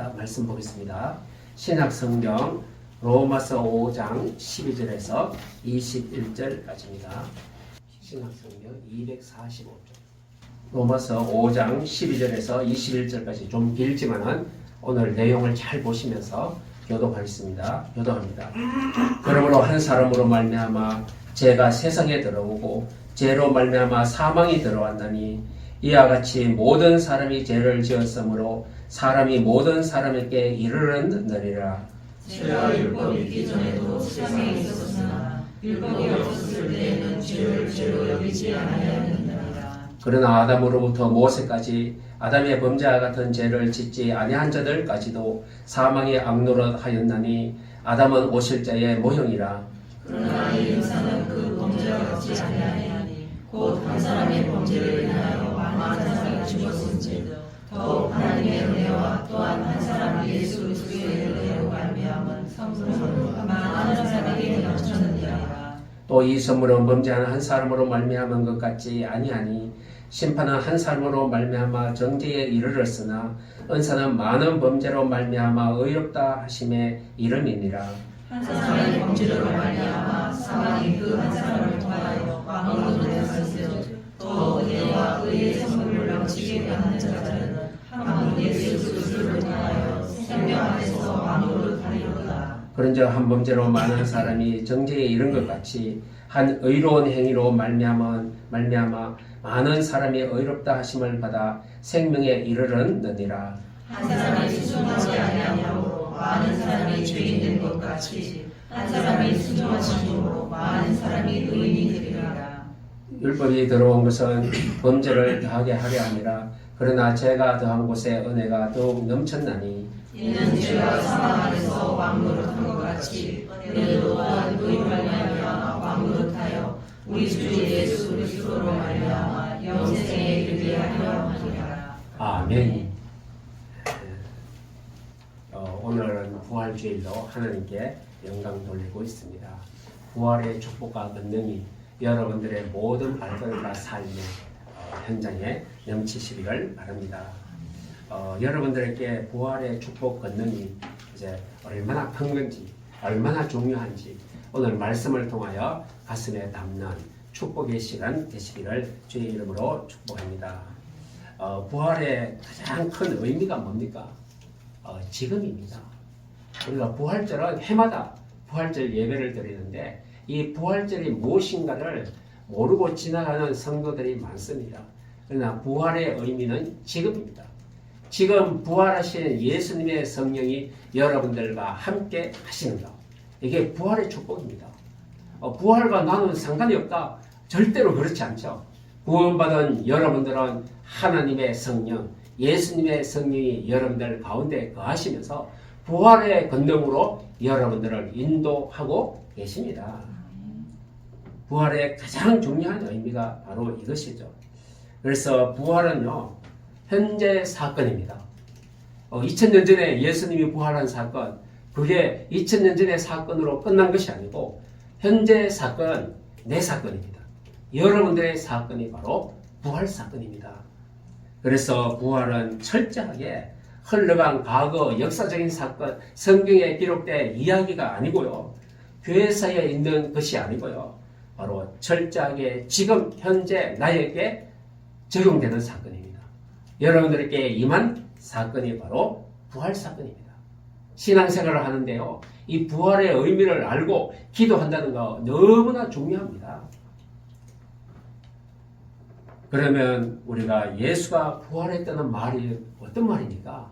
자, 말씀 보겠습니다. 신약성경 로마서 5장 12절에서 21절까지입니다. 신약성경 245쪽. 로마서 5장 12절에서 21절까지 좀 길지만은 오늘 내용을 잘 보시면서 교독하겠습니다. 교독합니다. 그러므로 한 사람으로 말미암아 죄가 세상에 들어오고 죄로 말미암아 사망이 들어왔나니 이와 같이 모든 사람이 죄를 지었으므로 사람이 모든 사람에게 이르렀느니라. 죄와 율법이 있기 전에도 세상에 있었으나 율법이 없었을 때에는 죄를 죄로 여기지 아니하였느니라. 그러나 아담으로부터 모세까지 아담의 범죄와 같은 죄를 짓지 아니한 자들까지도 사망의 악노릇하였나니 아담은 오실자의 모형이라. 그러나 이 인사는 그 범죄와 같지 아니하니 곧 한 사람의 범죄를 인하여 많은 사람이 죽었은즉 더욱 하나님의 은혜와 또한 한 사람 예수 그리스도의 은혜로 말미암은 선물은 많은 사람에게 넘쳤느니라. 또 이 선물은 범죄하는 한 사람으로 말미암은 것 같지 아니하니 심판은 한 사람으로 말미암아 정죄에 이르렀으나 은사는 많은 범죄로 말미암아 의롭다 하심에 이름이니라. 한 사람의 범죄로 말미암아 사망이 그 한 사람을 통하여 왕으로 되었을즉 또 은혜와 의의 선물을 넘치게 받는 자들은 한 분 예수 그리스도를 통하여 생명 안에서 왕으로 다니로다. 그런즉 한 범죄로 많은 사람이 정죄에 이른 것 같이 한 의로운 행위로 말미암아 많은 사람이 의롭다 하심을 받아 생명에 이르렀느니라. 한 사람이 순종하지 아니함으로 많은 사람이 죄인 된 것 같이 한 사람이 순종하심으로 많은 사람이 의인이 되리라. 율법이 들어온 것은 범죄를 더하게 하려 함이라. 그러나 죄가 더한 곳에 은혜가 더욱 넘쳤나니 이는 죄가 사망 안에서 왕노릇한 것 같이 은혜도 또한 의로 말미암아 왕노릇하여 우리 주 예수 그리스도로 말미암아 영생에 이르게 하려 하니라. 아멘. 오늘은 부활주일로 하나님께 영광 돌리고 있습니다. 부활의 축복과 권능이 여러분들의 모든 발걸음과 삶의 현장에 넘치시기를 바랍니다. 여러분들에게 부활의 축복 권능이 이제 얼마나 큰 건지, 얼마나 중요한지 오늘 말씀을 통하여 가슴에 담는 축복의 시간 되시기를 주의 이름으로 축복합니다. 부활의 가장 큰 의미가 뭡니까? 지금입니다. 우리가 부활절은 해마다 부활절 예배를 드리는데 이 부활절이 무엇인가를 모르고 지나가는 성도들이 많습니다. 그러나 부활의 의미는 지금입니다. 지금 부활하신 예수님의 성령이 여러분들과 함께 하시는 것. 이게 부활의 축복입니다. 부활과 나는 상관이 없다. 절대로 그렇지 않죠. 구원받은 여러분들은 하나님의 성령, 예수님의 성령이 여러분들 가운데 거하시면서 부활의 권능으로 여러분들을 인도하고 계십니다. 부활의 가장 중요한 의미가 바로 이것이죠. 그래서 부활은요, 현재 사건입니다. 2000년 전에 예수님이 부활한 사건, 그게 2000년 전의 사건으로 끝난 것이 아니고 현재 사건, 내 사건입니다. 여러분들의 사건이 바로 부활 사건입니다. 그래서 부활은 철저하게 흘러간 과거 역사적인 사건, 성경에 기록된 이야기가 아니고요. 교회사에 있는 것이 아니고요. 바로 철저하게 지금 현재 나에게 적용되는 사건입니다. 여러분들에게 임한 사건이 바로 부활 사건입니다. 신앙생활을 하는데요. 이 부활의 의미를 알고 기도한다는 거 너무나 중요합니다. 그러면 우리가 예수가 부활했다는 말이 어떤 말입니까?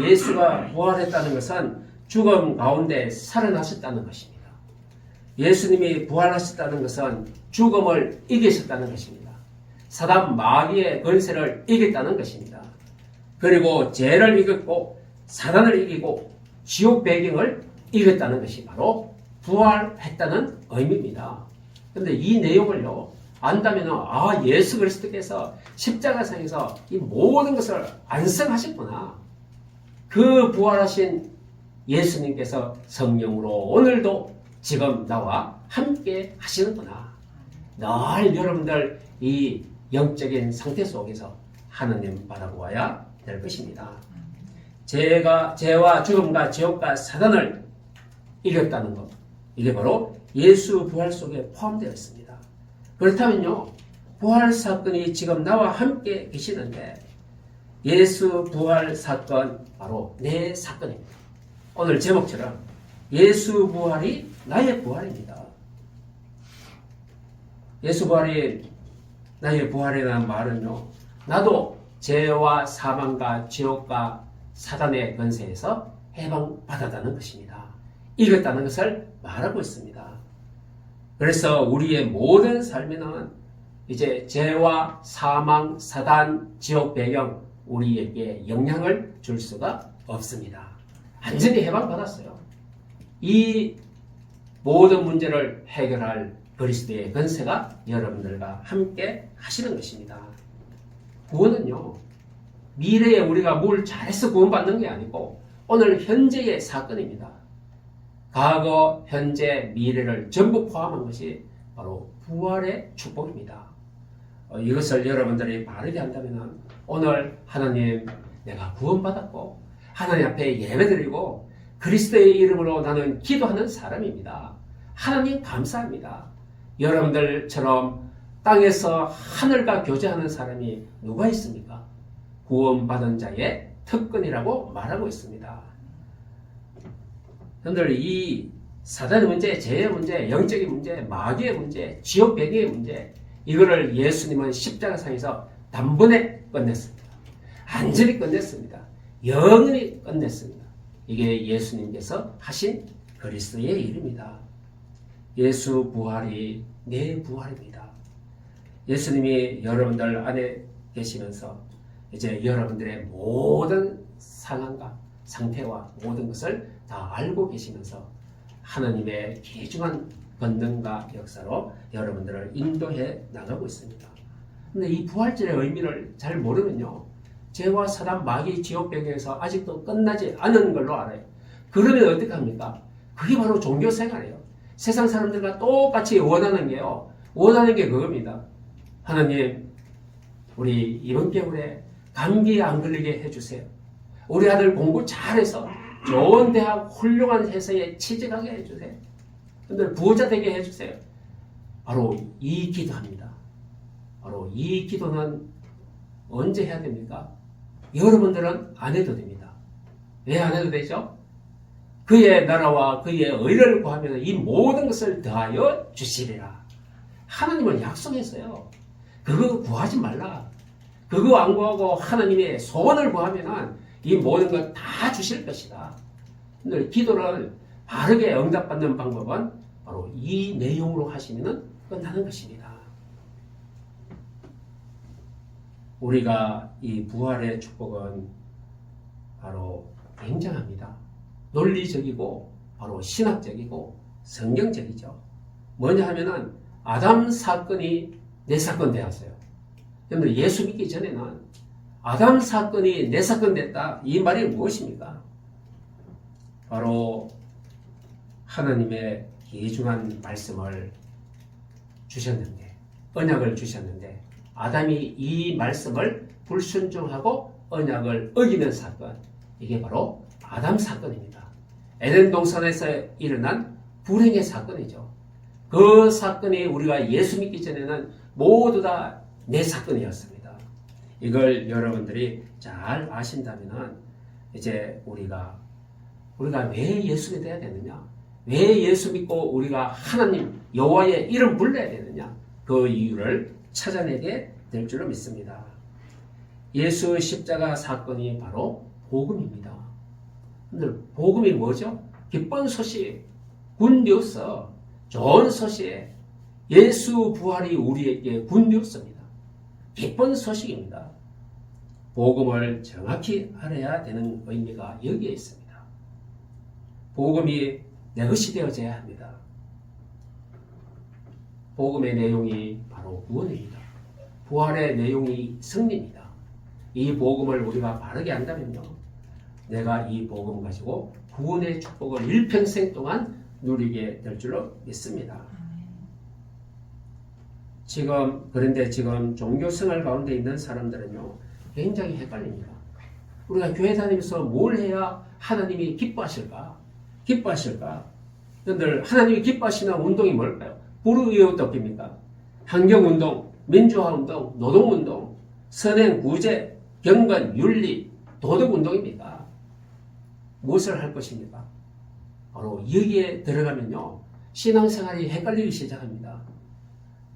예수가 부활했다는 것은 죽음 가운데 살아나셨다는 것입니다. 예수님이 부활하셨다는 것은 죽음을 이기셨다는 것입니다. 사단 마귀의 권세를 이겼다는 것입니다. 그리고 죄를 이겼고 사단을 이기고 지옥 배경을 이겼다는 것이 바로 부활했다는 의미입니다. 그런데 이 내용을요, 안다면 예수 그리스도께서 십자가상에서 이 모든 것을 완성하셨구나. 그 부활하신 예수님께서 성령으로 오늘도 지금 나와 함께 하시는구나. 늘 여러분들 이 영적인 상태 속에서 하나님 바라보아야 될 것입니다. 죄와 죽음과 지옥과 사단을 이겼다는 것. 이게 바로 예수 부활 속에 포함되어 있습니다. 그렇다면요, 부활 사건이 지금 나와 함께 계시는데 예수 부활 사건 바로 내 사건입니다. 오늘 제목처럼 예수 부활이 나의 부활입니다. 예수 부활이 나의 부활이라는 말은요, 나도 죄와 사망과 지옥과 사단의 권세에서 해방받았다는 것입니다. 이겼다는 것을 말하고 있습니다. 그래서 우리의 모든 삶에는 이제 죄와 사망, 사단, 지옥 배경 우리에게 영향을 줄 수가 없습니다. 완전히 해방받았어요. 이 모든 문제를 해결할 그리스도의 권세가 여러분들과 함께 하시는 것입니다. 구원은요, 미래에 우리가 뭘 잘해서 구원받는 게 아니고 오늘 현재의 사건입니다. 과거, 현재, 미래를 전부 포함한 것이 바로 부활의 축복입니다. 이것을 여러분들이 바르게 한다면 오늘 하나님, 내가 구원받았고 하나님 앞에 예배드리고 그리스도의 이름으로 나는 기도하는 사람입니다. 하나님 감사합니다. 여러분들처럼 땅에서 하늘과 교제하는 사람이 누가 있습니까? 구원받은 자의 특권이라고 말하고 있습니다. 여러분들, 이 사단의 문제, 죄의 문제, 영적인 문제, 마귀의 문제, 지옥 배경의 문제, 이거를 예수님은 십자가상에서 단번에 끝냈습니다. 완전히 끝냈습니다. 영원히 끝냈습니다. 이게 예수님께서 하신 그리스도의 일입니다. 예수 부활이 내 부활입니다. 예수님이 여러분들 안에 계시면서 이제 여러분들의 모든 상황과 상태와 모든 것을 다 알고 계시면서 하나님의 귀중한 권능과 역사로 여러분들을 인도해 나가고 있습니다. 근데 이 부활절의 의미를 잘 모르면요, 죄와 사단, 마귀, 지옥 배경에서 아직도 끝나지 않은 걸로 알아요. 그러면 어떻게 합니까? 그게 바로 종교 생활이에요. 세상 사람들과 똑같이 원하는 게 그겁니다. 하나님, 우리 이번 겨울에 감기 안 걸리게 해주세요. 우리 아들 공부 잘해서 좋은 대학, 훌륭한 회사에 취직하게 해주세요. 근데 부자 되게 해주세요. 바로 이 기도합니다. 바로 이 기도는 언제 해야 됩니까? 여러분들은 안 해도 됩니다. 왜 안 해도 되죠? 그의 나라와 그의 의를 구하면 이 모든 것을 더하여 주시리라. 하나님은 약속했어요. 그거 구하지 말라. 그거 안 구하고 하나님의 소원을 구하면 이 모든 것 다 주실 것이다. 근데 기도를 바르게 응답받는 방법은 바로 이 내용으로 하시면 끝나는 것입니다. 우리가 이 부활의 축복은 바로 굉장합니다. 논리적이고 바로 신학적이고 성경적이죠. 뭐냐 하면은 아담 사건이 내 사건 되었어요. 여러분들, 예수 믿기 전에는 아담 사건이 내 사건 됐다. 이 말이 무엇입니까? 바로 하나님의 귀중한 말씀을 주셨는데, 언약을 주셨는데 아담이 이 말씀을 불순종하고 언약을 어기는 사건, 이게 바로 아담 사건입니다. 에덴 동산에서 일어난 불행의 사건이죠. 그 사건이 우리가 예수 믿기 전에는 모두 다 내 사건이었습니다. 이걸 여러분들이 잘 아신다면 이제 우리가 왜 예수 믿어야 되느냐, 왜 예수 믿고 우리가 하나님 여호와의 이름 불러야 되느냐, 그 이유를 찾아내게 될 줄로 믿습니다. 예수 십자가 사건이 바로 복음입니다. 근데 복음이 뭐죠? 기쁜 소식, 굿뉴스, 좋은 소식, 예수 부활이 우리에게 굿뉴스입니다. 기쁜 소식입니다. 복음을 정확히 알아야 되는 의미가 여기에 있습니다. 복음이 내 것이 되어져야 합니다. 복음의 내용이 바로 구원입니다. 부활의 내용이 승리입니다. 이 복음을 우리가 바르게 한다면요, 내가 이 복음 가지고 구원의 축복을 일평생 동안 누리게 될 줄로 믿습니다. 그런데 지금 종교 생활 가운데 있는 사람들은요, 굉장히 헷갈립니다. 우리가 교회 다니면서 뭘 해야 하나님이 기뻐하실까? 여러분들 하나님이 기뻐하시는 운동이 뭘까요? 불의어떻습니까? 환경운동, 민주화운동, 노동운동, 선행, 구제, 경건, 윤리, 도덕운동입니까? 무엇을 할 것입니까? 바로 여기에 들어가면요, 신앙생활이 헷갈리기 시작합니다.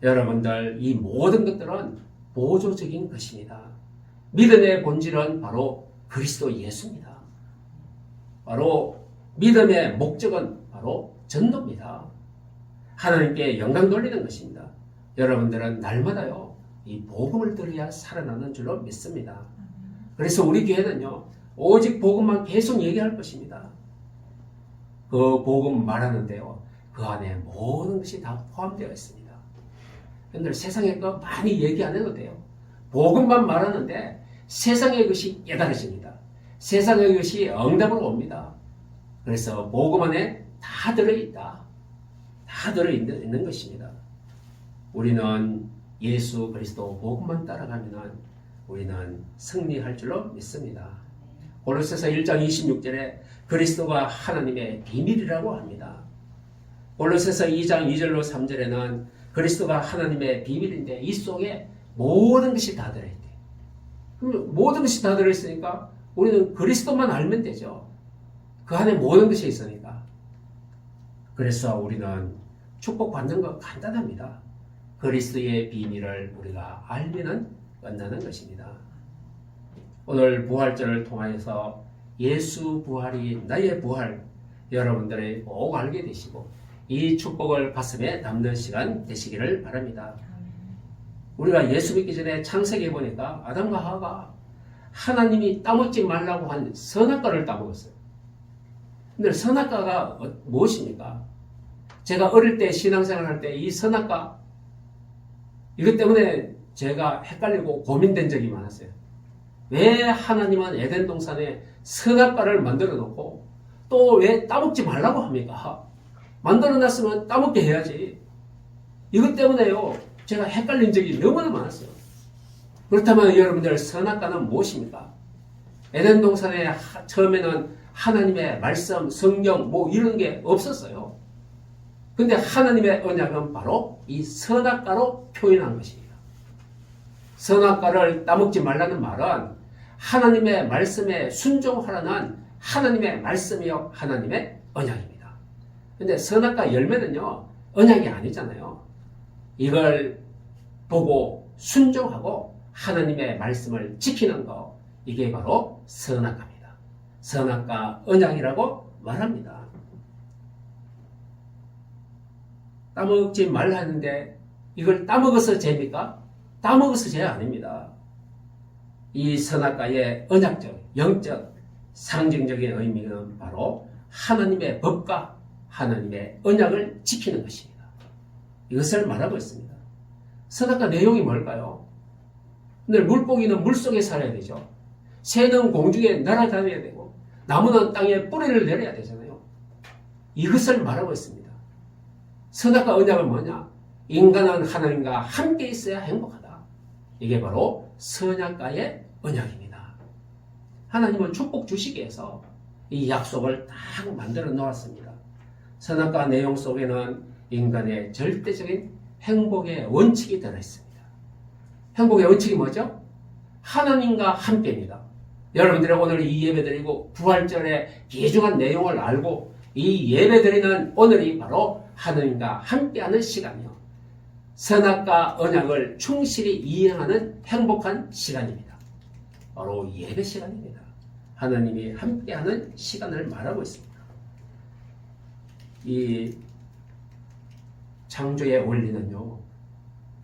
여러분들, 이 모든 것들은 보조적인 것입니다. 믿음의 본질은 바로 그리스도 예수입니다. 바로 믿음의 목적은 바로 전도입니다. 하나님께 영광 돌리는 것입니다. 여러분들은 날마다요, 이 복음을 들어야 살아나는 줄로 믿습니다. 그래서 우리 교회는요, 오직 복음만 계속 얘기할 것입니다. 그 복음 말하는데요, 그 안에 모든 것이 다 포함되어 있습니다. 여러분들 세상의 거 많이 얘기 안 해도 돼요. 복음만 말하는데 세상의 것이 깨달아집니다. 세상의 것이 응답으로 옵니다. 그래서 복음 안에 다 들어있다. 다 들어있는 것입니다. 우리는 예수 그리스도 복음만 따라가면 우리는 승리할 줄로 믿습니다. 골로새서 1장 26절에 그리스도가 하나님의 비밀이라고 합니다. 골로새서 2장 2절로 3절에는 그리스도가 하나님의 비밀인데 이 속에 모든 것이 다 들어있대요. 그럼 모든 것이 다 들어있으니까 우리는 그리스도만 알면 되죠. 그 안에 모든 것이 있으니까. 그래서 우리는 축복받는 것 간단합니다. 그리스도의 비밀을 우리가 알면 끝나는 것입니다. 오늘 부활절을 통하여서 예수 부활이 나의 부활, 여러분들이 꼭 알게 되시고 이 축복을 가슴에 담는 시간 되시기를 바랍니다. 우리가 예수 믿기 전에 창세기에 보니까 아담과 하와가 하나님이 따먹지 말라고 한 선악과를 따먹었어요. 근데 선악과가 무엇입니까? 제가 어릴 때 신앙생활 할 때 이 선악과 이것 때문에 제가 헷갈리고 고민된 적이 많았어요. 왜 하나님은 에덴 동산에 선악과를 만들어 놓고 또 왜 따먹지 말라고 합니까? 만들어 놨으면 따먹게 해야지. 이것 때문에요, 제가 헷갈린 적이 너무나 많았어요. 그렇다면 여러분들, 선악과는 무엇입니까? 에덴 동산에 처음에는 하나님의 말씀, 성경 뭐 이런 게 없었어요. 근데 하나님의 언약은 바로 이 선악과로 표현한 것입니다. 선악과를 따먹지 말라는 말은 하나님의 말씀에 순종하라는 하나님의 말씀이요, 하나님의 언약입니다. 근데 선악과 열매는요, 언약이 아니잖아요. 이걸 보고 순종하고 하나님의 말씀을 지키는 거, 이게 바로 선악과입니다. 선악과 언약이라고 말합니다. 따먹지 말라 하는데 이걸 따먹어서 죄입니까? 따먹어서 죄 아닙니다. 이 선악과의 언약적, 영적, 상징적인 의미는 바로 하나님의 법과 하나님의 언약을 지키는 것입니다. 이것을 말하고 있습니다. 선악과 내용이 뭘까요? 오늘 물고기는 물속에 살아야 되죠. 새는 공중에 날아다녀야 되고 나무는 땅에 뿌리를 내려야 되잖아요. 이것을 말하고 있습니다. 선악과 언약은 뭐냐? 인간은 하나님과 함께 있어야 행복하다. 이게 바로 선악과의 언약입니다. 하나님은 축복 주시기 위해서 이 약속을 딱 만들어 놓았습니다. 선악과 내용 속에는 인간의 절대적인 행복의 원칙이 들어있습니다. 행복의 원칙이 뭐죠? 하나님과 함께입니다. 여러분들이 오늘 이 예배 드리고 부활절의 귀중한 내용을 알고 이 예배 드리는 오늘이 바로 하나님과 함께하는 시간이요. 선악과 언약을 충실히 이행하는 행복한 시간입니다. 바로 예배 시간입니다. 하나님이 함께하는 시간을 말하고 있습니다. 이 창조의 원리는요,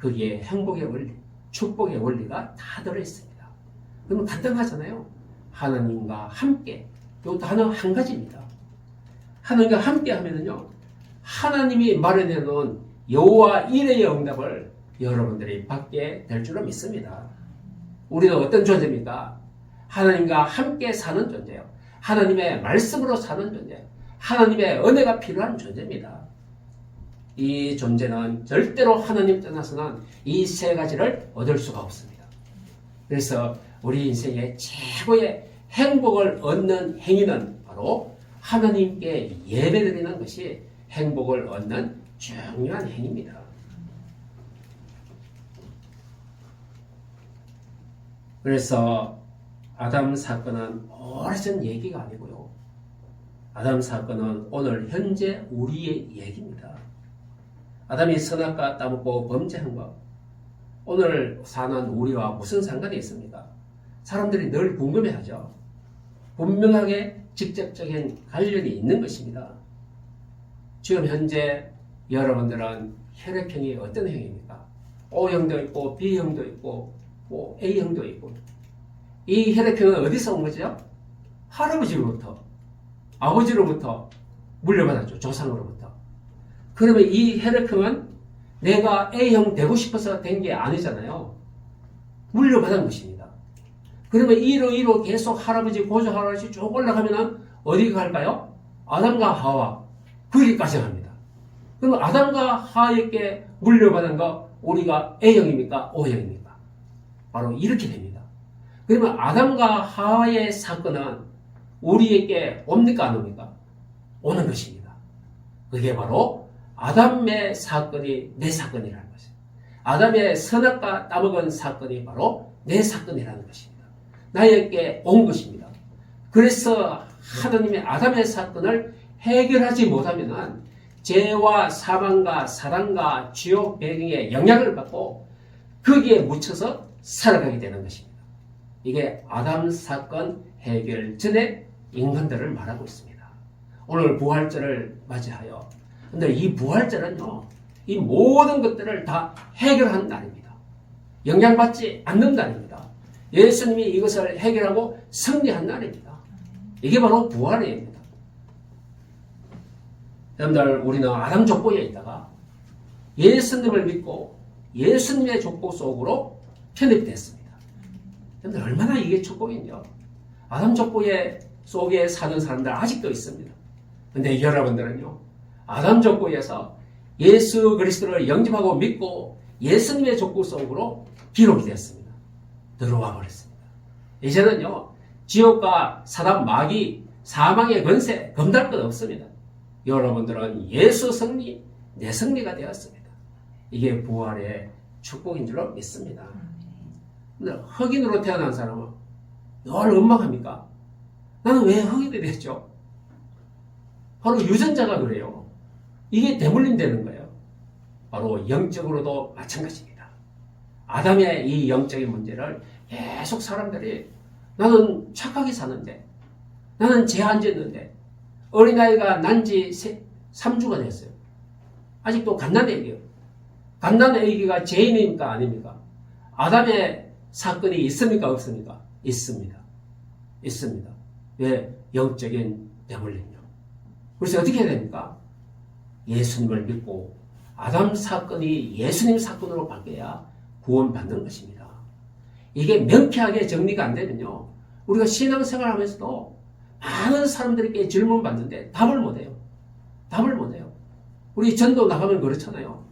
거기에 행복의 원리, 축복의 원리가 다 들어있습니다. 그러면 간단하잖아요. 하나님과 함께, 이 단어 한 가지입니다. 하나님과 함께 하면은요, 하나님이 마련해 놓은 여호와 일의 응답을 여러분들이 받게 될 줄로 믿습니다. 우리는 어떤 존재입니까? 하나님과 함께 사는 존재예요. 하나님의 말씀으로 사는 존재예요. 하나님의 은혜가 필요한 존재입니다. 이 존재는 절대로 하나님 떠나서는 이 세 가지를 얻을 수가 없습니다. 그래서 우리 인생의 최고의 행복을 얻는 행위는 바로 하나님께 예배드리는 것이 행복을 얻는 중요한 행위입니다. 그래서 아담 사건은 오래전 얘기가 아니고요. 아담 사건은 오늘 현재 우리의 얘기입니다. 아담이 선악과 따먹고 범죄한 것, 오늘 사는 우리와 무슨 상관이 있습니까? 사람들이 늘 궁금해하죠. 분명하게 직접적인 관련이 있는 것입니다. 지금 현재 여러분들은 혈액형이 어떤 형입니까? O형도 있고 B형도 있고 뭐 A형도 있고. 이 혈액형은 어디서 온 거죠? 할아버지로부터, 아버지로부터 물려받았죠. 조상으로부터. 그러면 이 혈액형은 내가 A형 되고 싶어서 된 게 아니잖아요. 물려받은 것입니다. 그러면 이로 계속 할아버지, 고조 할아버지 쭉 올라가면 어디가 갈까요? 아담과 하와. 거기까지 갑니다. 그럼 아담과 하와에게 물려받은 거 우리가 A형입니까? O형입니까? 바로 이렇게 됩니다. 그러면 아담과 하와의 사건은 우리에게 옵니까? 안 옵니까? 오는 것입니다. 그게 바로 아담의 사건이 내 사건이라는 것입니다. 아담의 선악과 따먹은 사건이 바로 내 사건이라는 것입니다. 나에게 온 것입니다. 그래서 하나님의 아담의 사건을 해결하지 못하면 죄와 사망과 사단과 지옥 배경에 영향을 받고 거기에 묻혀서 살아가게 되는 것입니다. 이게 아담 사건 해결 전에 인간들을 말하고 있습니다. 오늘 부활절을 맞이하여 근데 이 부활절은요, 이 모든 것들을 다 해결하는 날입니다. 영향받지 않는 날입니다. 예수님이 이것을 해결하고 승리한 날입니다. 이게 바로 부활입니다. 여러분들, 우리는 아담 족보에 있다가 예수님을 믿고 예수님의 족보 속으로 편입됐습니다. 여러분들, 얼마나 이게 축복인요. 아담 족보에 속에 사는 사람들 아직도 있습니다. 근데 여러분들은요, 아담 족보에서 예수 그리스도를 영접하고 믿고 예수님의 족보 속으로 기록이 됐습니다. 들어와 버렸습니다. 이제는요, 지옥과 사단 마귀, 사망의 권세, 검달 것 없습니다. 여러분들은 예수 승리, 내 승리가 되었습니다. 이게 부활의 축복인 줄로 믿습니다. 근데 흑인으로 태어난 사람은 늘 원망합니까? 나는 왜 흑인이 됐죠? 바로 유전자가 그래요. 이게 대물림 되는 거예요. 바로 영적으로도 마찬가지입니다. 아담의 이 영적인 문제를 계속 사람들이 나는 착하게 사는데, 나는 죄 안 짓는데, 어린아이가 난 지 3주가 됐어요. 아직도 갓난애기예요. 갓난애기가 죄인입니까? 아닙니까? 아담의 사건이 있습니까? 없습니까? 있습니다. 있습니다. 왜? 영적인 대물림요. 그래서 어떻게 해야 됩니까? 예수님을 믿고 아담 사건이 예수님 사건으로 바뀌어야 구원받는 것입니다. 이게 명쾌하게 정리가 안 되면요, 우리가 신앙생활 하면서도 많은 사람들에게 질문 받는데 답을 못해요. 답을 못해요. 우리 전도 나가면 그렇잖아요.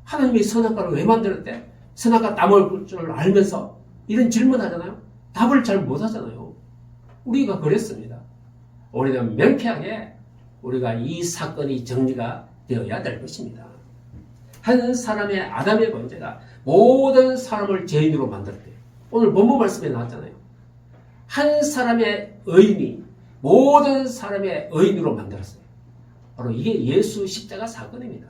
하나님이 선악과를 왜 만들었대? 선악과 따먹을 줄 알면서 이런 질문 하잖아요. 답을 잘 못하잖아요. 우리가 그랬습니다. 우리는 명쾌하게 우리가 이 사건이 정리가 되어야 될 것입니다. 한 사람의 아담의 범죄가 모든 사람을 죄인으로 만들었대요. 오늘 본문 말씀에 나왔잖아요. 한 사람의 의인이 모든 사람의 의인으로 만들었어요. 바로 이게 예수 십자가 사건입니다.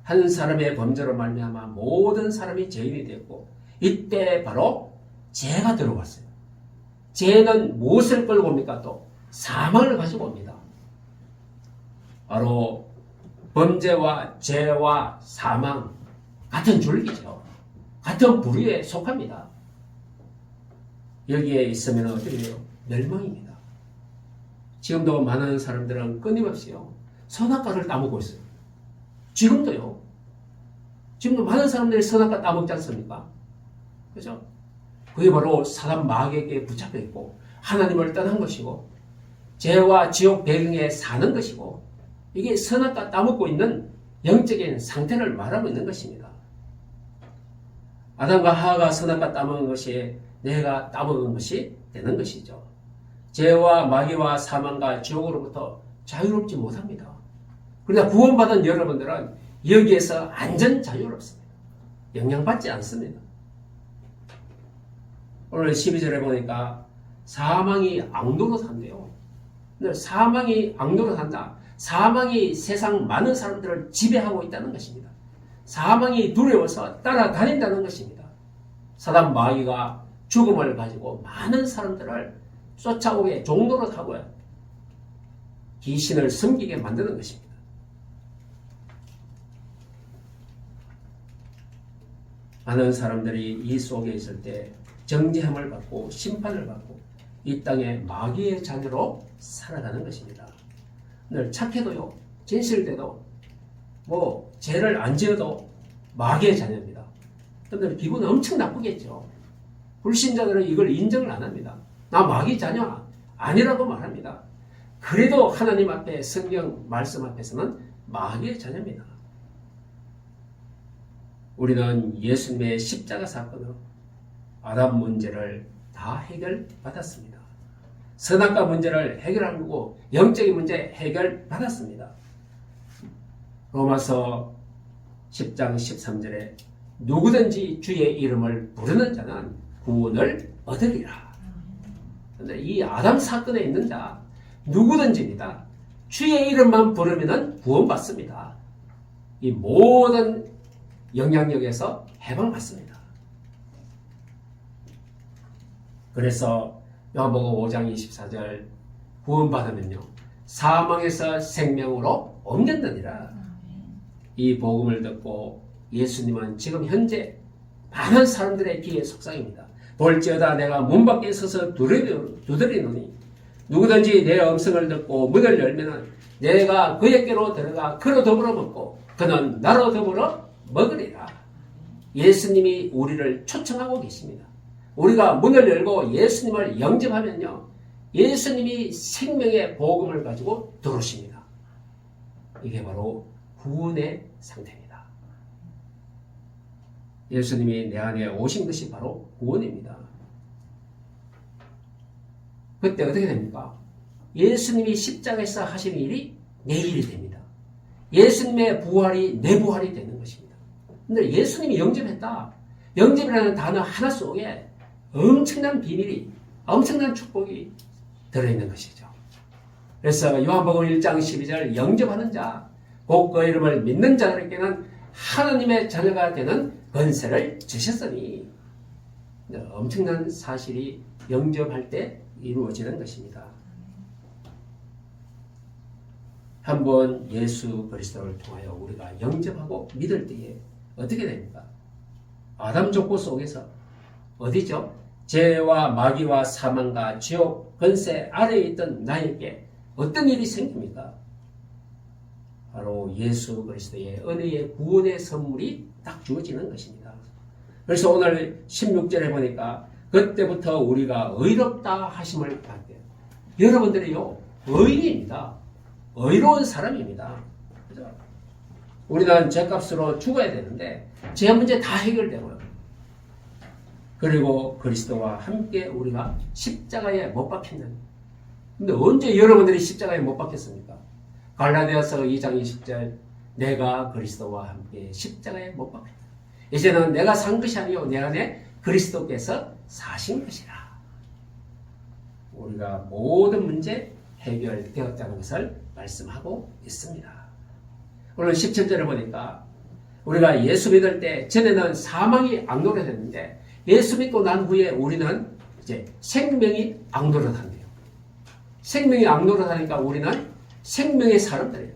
한 사람의 범죄로 말미암아 모든 사람이 죄인이 되었고, 이때 바로 죄가 들어왔어요. 죄는 무엇을 끌고 옵니까? 또 사망을 가지고 옵니다. 바로 범죄와 죄와 사망, 같은 줄기죠. 같은 부류에 속합니다. 여기에 있으면 어떻게 돼요? 멸망입니다. 지금도 많은 사람들은 끊임없이요, 선악과를 따먹고 있어요. 지금도요. 지금도 많은 사람들이 선악과 따먹지 않습니까? 그죠? 그게 바로 사단 마귀에게 붙잡혀 있고 하나님을 떠난 것이고 죄와 지옥 배경에 사는 것이고, 이게 선악과 따먹고 있는 영적인 상태를 말하고 있는 것입니다. 아담과 하와가 선악과 따먹은 것이 내가 따먹은 것이 되는 것이죠. 죄와 마귀와 사망과 지옥으로부터 자유롭지 못합니다. 그러나 구원받은 여러분들은 여기에서 완전 자유롭습니다. 영향받지 않습니다. 오늘 12절에 보니까 사망이 악노릇한대요. 사망이 악노릇한다. 사망이 세상 많은 사람들을 지배하고 있다는 것입니다. 사망이 두려워서 따라다닌다는 것입니다. 사단 마귀가 죽음을 가지고 많은 사람들을 쫓아오게 종노릇하고 귀신을 섬기게 만드는 것입니다. 많은 사람들이 이 속에 있을 때 정죄함을 받고 심판을 받고 이 땅에 마귀의 자녀로 살아가는 것입니다. 늘 착해도요, 진실돼도 죄를 안 지어도 마귀의 자녀입니다. 근데 기분은 엄청 나쁘겠죠. 불신자들은 이걸 인정을 안 합니다. 나 마귀 자녀 아니라고 말합니다. 그래도 하나님 앞에 성경 말씀 앞에서는 마귀의 자녀입니다. 우리는 예수님의 십자가 사건으로 아담 문제를 다 해결받았습니다. 선악과 문제를 해결하고 영적인 문제 해결받았습니다. 로마서 10장 13절에 누구든지 주의 이름을 부르는 자는 구원을 얻으리라. 그런데 이 아담 사건에 있는 자 누구든지입니다. 주의 이름만 부르면 구원받습니다. 이 모든 영향력에서 해방받습니다. 그래서 요한복음 5장 24절 구원받으면요 사망에서 생명으로 옮겼느니라. 이 복음을 듣고 예수님은 지금 현재 많은 사람들의 귀에 속삭입니다. 볼지어다 내가 문 밖에 서서 두드리노니 누구든지 내 음성을 듣고 문을 열면 내가 그에게로 들어가 그로 더불어 먹고 그는 나로 더불어 먹으리라. 예수님이 우리를 초청하고 계십니다. 우리가 문을 열고 예수님을 영접하면요 예수님이 생명의 복음을 가지고 들어오십니다. 이게 바로 구원의 상태입니다. 예수님이 내 안에 오신 것이 바로 구원입니다. 그때 어떻게 됩니까? 예수님이 십자가에서 하신 일이 내 일이 됩니다. 예수님의 부활이 내 부활이 되는 것입니다. 근데 예수님이 영접했다. 영접이라는 단어 하나 속에 엄청난 비밀이, 엄청난 축복이 들어있는 것이죠. 그래서 요한복음 1장 12절 영접하는 자, 곧 그 이름을 믿는 자들에게는 하나님의 자녀가 되는 권세를 주셨으니 엄청난 사실이 영접할 때 이루어지는 것입니다. 한번 예수 그리스도를 통하여 우리가 영접하고 믿을 때에 어떻게 됩니까? 아담 족보 속에서 어디죠? 죄와 마귀와 사망과 지옥 권세 아래에 있던 나에게 어떤 일이 생깁니까? 바로 예수 그리스도의 은혜의 구원의 선물이 딱 주어지는 것입니다. 그래서 오늘 16절에 보니까 그때부터 우리가 의롭다 하심을 받게. 여러분들이요 의인입니다. 의로운 사람입니다. 그죠? 우리는 죄값으로 죽어야 되는데 죄 문제 다 해결되고요. 그리고 그리스도와 함께 우리가 십자가에 못 박힌다는. 근데 언제 여러분들이 십자가에 못 박혔습니까? 갈라디아서 2장 20절 내가 그리스도와 함께 십자가에 못 박혔다. 이제는 내가 산 것이 아니요 내 안에 그리스도께서 사신 것이라. 우리가 모든 문제 해결되었다는 것을 말씀하고 있습니다. 오늘 17절에 보니까 우리가 예수 믿을 때 전에는 사망이 악노릇했는데 예수 믿고 난 후에 우리는 이제 생명이 악노릇한대요. 생명이 악노릇하니까 우리는 생명의 사람들이에요.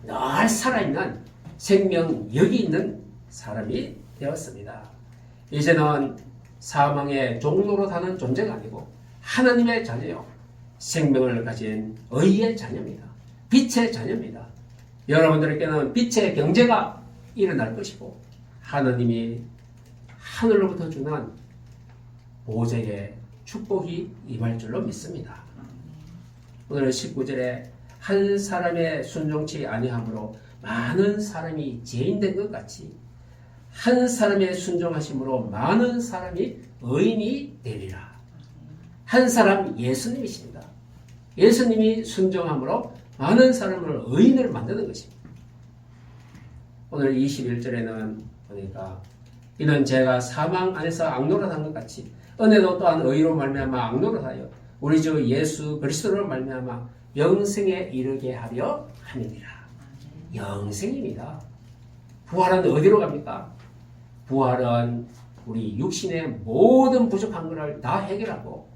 늘 살아있는 생명력이 있는 사람이 되었습니다. 이제는 사망의 종노릇하는 존재가 아니고 하나님의 자녀요. 생명을 가진 의의 자녀입니다. 빛의 자녀입니다. 여러분들에게는 빛의 경제가 일어날 것이고 하나님이 하늘로부터 주는 보좌의 축복이 임할 줄로 믿습니다. 오늘 19절에 한 사람의 순종치 아니함으로 많은 사람이 죄인된 것 같이 한 사람의 순종하심으로 많은 사람이 의인이 되리라. 한 사람 예수님이십니다. 예수님이 순종함으로 많은 사람을 의인을 만드는 것입니다. 오늘 21절에는 보니까 이는 제가 사망 안에서 악노릇한 것 같이 은혜도 또한 의로 말미암아 악노릇하여 우리 주 예수 그리스도로 말미암아 영생에 이르게 하려 함이니라. 영생입니다. 부활은 어디로 갑니까? 부활은 우리 육신의 모든 부족한 것을 다 해결하고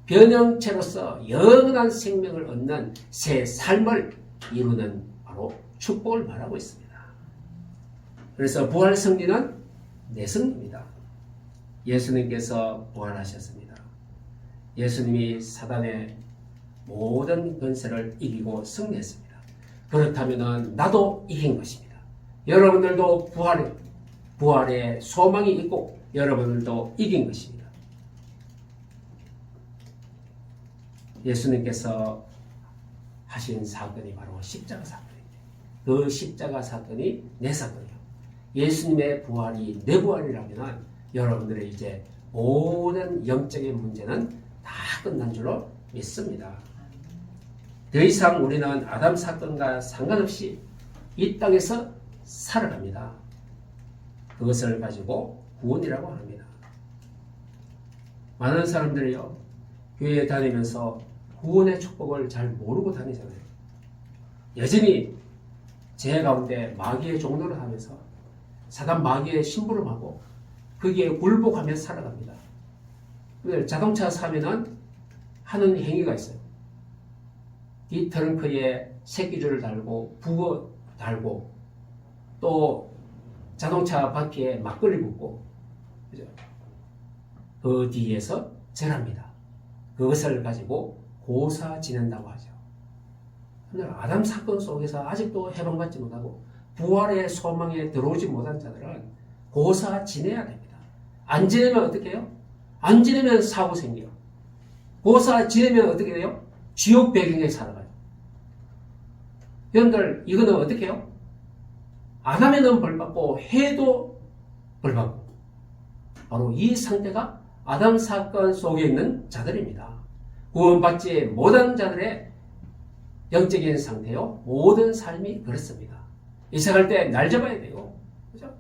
변형체로서 영원한 생명을 얻는 새 삶을 이루는 바로 축복을 말하고 있습니다. 그래서 부활 승리는 내 승리입니다. 예수님께서 부활하셨습니다. 예수님이 사단의 모든 권세를 이기고 승리했습니다. 그렇다면 나도 이긴 것입니다. 여러분들도 부활의 소망이 있고 여러분들도 이긴 것입니다. 예수님께서 하신 사건이 바로 십자가 사건입니다. 그 십자가 사건이 내 사건이요. 예수님의 부활이 내 부활이라면 여러분들의 이제 모든 영적인 문제는 다 끝난 줄로 믿습니다. 더 이상 우리는 아담 사건과 상관없이 이 땅에서 살아갑니다. 그것을 가지고 구원이라고 합니다. 많은 사람들이요, 교회에 다니면서 구원의 축복을 잘 모르고 다니잖아요. 여전히 제 가운데 마귀의 종노를 하면서 사단 마귀의 심부름하고 거기에 굴복하며 살아갑니다. 자동차 사면은 하는 행위가 있어요. 이 트렁크에 새끼줄을 달고 북어 달고 또 자동차 바퀴에 막걸리 붓고 그죠? 그 뒤에서 절합니다. 그것을 가지고 고사 지낸다고 하죠. 그런데 아담 사건 속에서 아직도 해방받지 못하고 부활의 소망에 들어오지 못한 자들은 고사 지내야 됩니다. 안 지내면 어떻게 해요? 안 지내면 사고 생겨요. 고사 지내면 어떻게 돼요? 지옥 배경에 살아가요. 여러분들 이거는 어떻게 해요? 안 하면은 벌받고 해도 벌받고 바로 이 상태가 아담 사건 속에 있는 자들입니다. 구원받지 못한 자들의 영적인 상태요. 모든 삶이 그렇습니다. 이사갈 때 날 잡아야 돼요. 그죠?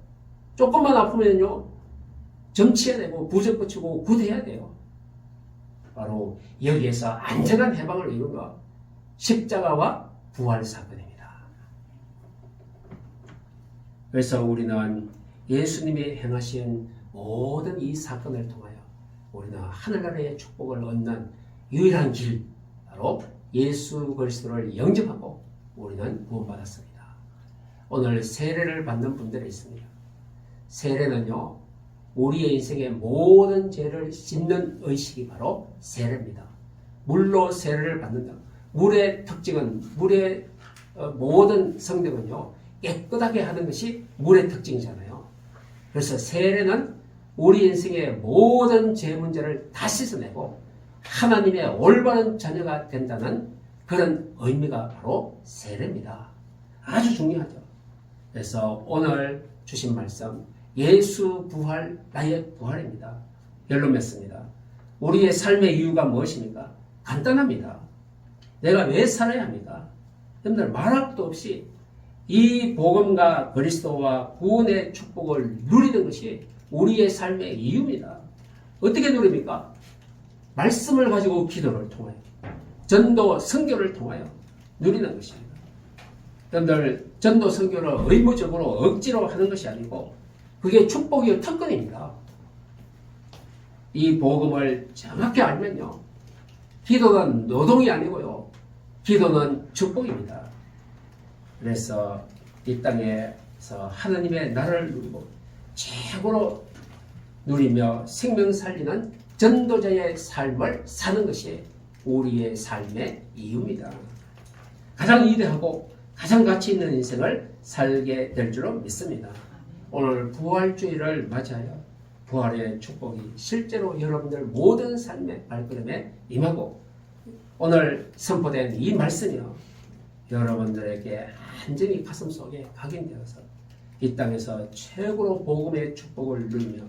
조금만 아프면요. 점치해야 되고 부적 붙이고 굿해야 돼요. 바로 여기에서 안전한 해방을 이룬 것 십자가와 부활 사건입니다. 그래서 우리는 예수님이 행하신 모든 이 사건을 통하여 우리는 하늘나라의 축복을 얻는 유일한 길 바로 예수 그리스도를 영접하고 우리는 구원받았습니다. 오늘 세례를 받는 분들이 있습니다. 세례는요, 우리의 인생의 모든 죄를 씻는 의식이 바로 세례입니다. 물로 세례를 받는다. 물의 특징은, 물의 모든 성경은요, 깨끗하게 하는 것이 물의 특징이잖아요. 그래서 세례는 우리 인생의 모든 죄 문제를 다 씻어내고 하나님의 올바른 자녀가 된다는 그런 의미가 바로 세례입니다. 아주 중요하죠. 그래서 오늘 주신 말씀, 예수 부활, 나의 부활입니다. 결론 맺습니다. 우리의 삶의 이유가 무엇입니까? 간단합니다. 내가 왜 살아야 합니까? 여러분들 말할 것도 없이 이 복음과 그리스도와 구원의 축복을 누리는 것이 우리의 삶의 이유입니다. 어떻게 누립니까? 말씀을 가지고 기도를 통하여 전도 선교를 통하여 누리는 것입니다. 여러분들 전도 선교를 의무적으로 억지로 하는 것이 아니고 그게 축복이요 특권입니다. 이 복음을 정확히 알면요, 기도는 노동이 아니고요, 기도는 축복입니다. 그래서 이 땅에서 하나님의 나라를 누리고 최고로 누리며 생명 살리는 전도자의 삶을 사는 것이 우리의 삶의 이유입니다. 가장 위대하고 가장 가치 있는 인생을 살게 될 줄로 믿습니다. 오늘 부활주의를 맞이하여 부활의 축복이 실제로 여러분들 모든 삶의 발걸음에 임하고 오늘 선포된 이 말씀이요, 여러분들에게 완전히 가슴 속에 각인되어서 이 땅에서 최고로 복음의 축복을 누리며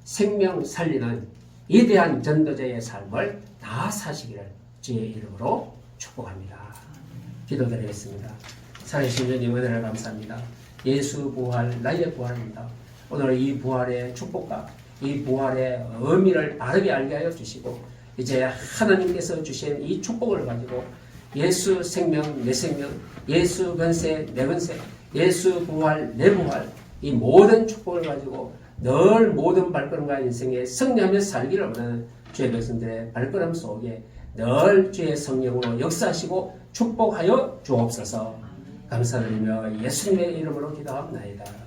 생명 살리는 위대한 전도자의 삶을 다 사시기를 주의 이름으로 축복합니다. 기도드리겠습니다. 살아계신 주님 은혜를 감사합니다. 예수 부활, 나의 부활입니다. 오늘 이 부활의 축복과 이 부활의 의미를 바르게 알게 하여 주시고 이제 하나님께서 주신 이 축복을 가지고 예수 생명, 내 생명, 예수 건세, 내 건세, 예수 부활, 내 부활 이 모든 축복을 가지고 늘 모든 발걸음과 인생에 승리하며 살기를 원하는 주의 백성들의 발걸음 속에 늘 주의 성령으로 역사하시고 축복하여 주옵소서. 감사드리며 예수님의 이름으로 기도합니다.